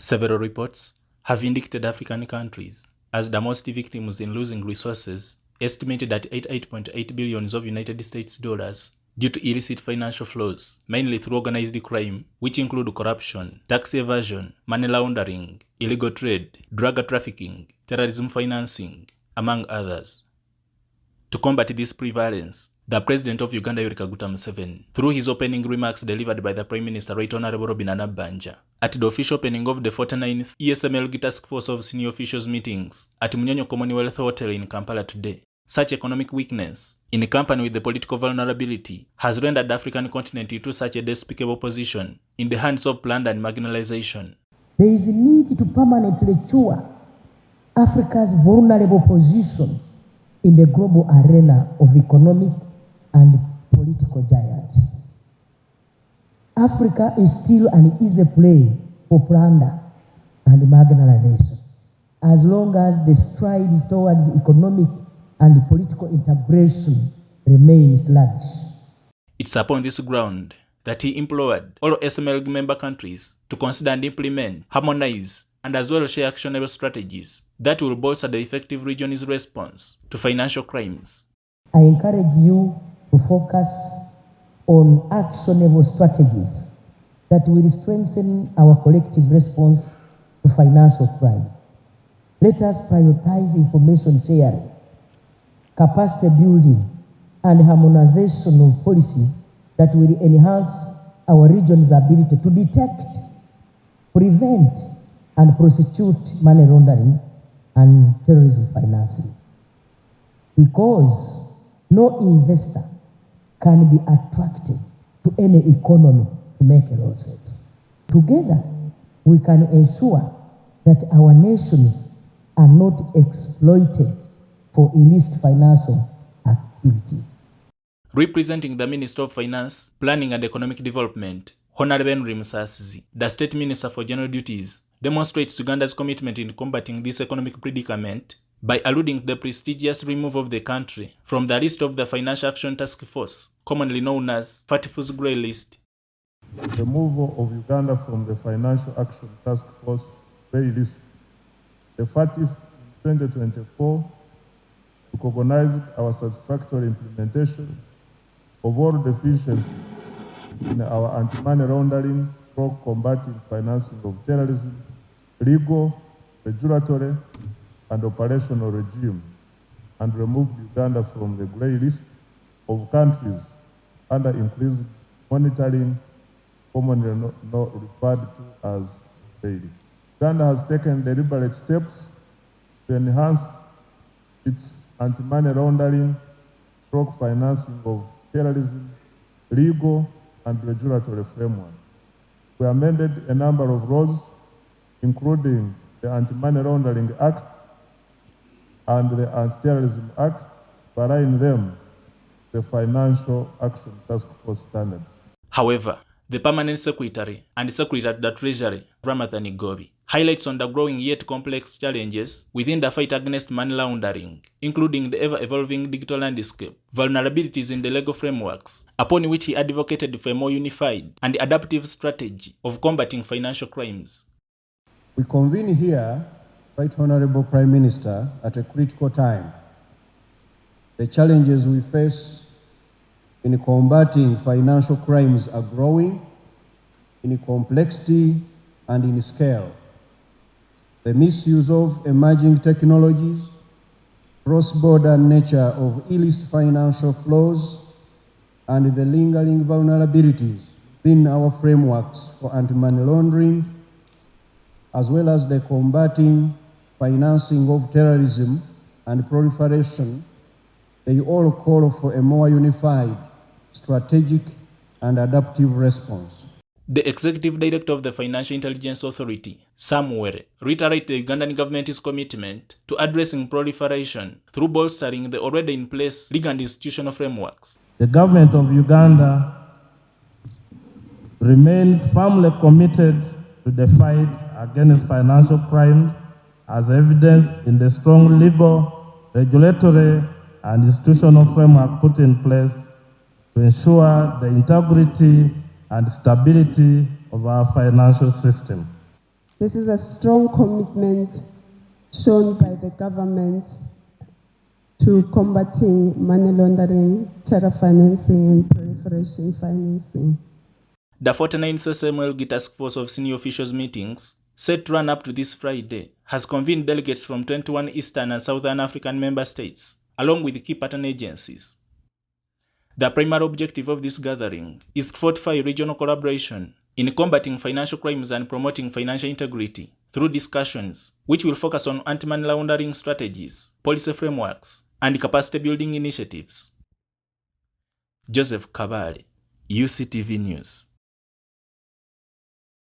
Several reports have indicated African countries as the most victims in losing resources, estimated at $88.8 billion of United States dollars due to illicit financial flows, mainly through organized crime, which include corruption, tax evasion, money laundering, illegal trade, drug trafficking, terrorism financing, among others. To combat this prevalence, the President of Uganda, Yoweri Kaguta Museveni, through his opening remarks delivered by the Prime Minister Robinah Nabbanja at the official opening of the 49th ESAAMLG Task Force of Senior Officials meetings at Munyonyo Commonwealth Hotel in Kampala today, such economic weakness, in company with the political vulnerability, has rendered the African continent into such a despicable position in the hands of plunder and marginalization. There is a need to permanently cure Africa's vulnerable position in the global arena of economic and political giants. Africa is still an easy prey for plunder and marginalization, as long as the strides towards economic and political integration remain sluggish. It's upon this ground that he implored all ESAAMLG member countries to consider and implement, harmonize, and as well share actionable strategies that will bolster the effective region's response to financial crimes. I encourage you to focus on actionable strategies that will strengthen our collective response to financial crimes. Let us prioritize information sharing, capacity building, and harmonization of policies that will enhance our region's ability to detect, prevent, and prosecute money laundering and terrorism financing. Because no investor can be attracted to any economy to make losses. Together, we can ensure that our nations are not exploited for illicit financial activities. Representing the Minister of Finance, Planning and Economic Development, Honorable Henry Musasizi, the State Minister for General Duties, demonstrates Uganda's commitment in combating this economic predicament by alluding to the prestigious removal of the country from the list of the Financial Action Task Force, commonly known as FATF's Grey List. The removal of Uganda from the Financial Action Task Force Grey List. The FATF in 2024 recognized our satisfactory implementation of all deficiencies in our anti-money laundering, combating financing of terrorism, legal, regulatory, and operational regime, and removed Uganda from the grey list of countries under increased monitoring, commonly referred to as grey list. Uganda has taken deliberate steps to enhance its anti-money laundering, financing of terrorism, legal, and regulatory framework. We amended a number of laws, including the Anti-Money Laundering Act and the Anti-Terrorism Act, by aligning them the Financial Action Task Force standards. However, the Permanent Secretary and Secretary to the Treasury, Ramadhan Gobi, highlights on the growing yet complex challenges within the fight against money laundering, including the ever-evolving digital landscape, vulnerabilities in the legal frameworks, upon which he advocated for a more unified and adaptive strategy of combating financial crimes. We convene here, Right Honorable Prime Minister, at a critical time. The challenges we face in combating financial crimes are growing in complexity and in scale. The misuse of emerging technologies, cross-border nature of illicit financial flows, and the lingering vulnerabilities within our frameworks for anti-money laundering, as well as the combating financing of terrorism and proliferation, they all call for a more unified, strategic, and adaptive response. The Executive Director of the Financial Intelligence Authority, Sam Were, reiterated the Ugandan government's commitment to addressing proliferation through bolstering the already in place legal and institutional frameworks. The government of Uganda remains firmly committed to the fight against financial crimes, as evidenced in the strong legal, regulatory, and institutional framework put in place to ensure the integrity and stability of our financial system. This is a strong commitment shown by the government to combating money laundering, terror financing, and proliferation financing. The 49th ESAAMLG Task Force of Senior Officials meetings, set to run up to this Friday, has convened delegates from 21 Eastern and Southern African member states, along with key partner agencies. The primary objective of this gathering is to fortify regional collaboration in combating financial crimes and promoting financial integrity through discussions which will focus on anti-money laundering strategies, policy frameworks, and capacity building initiatives. Joseph Kabale, UCTV News.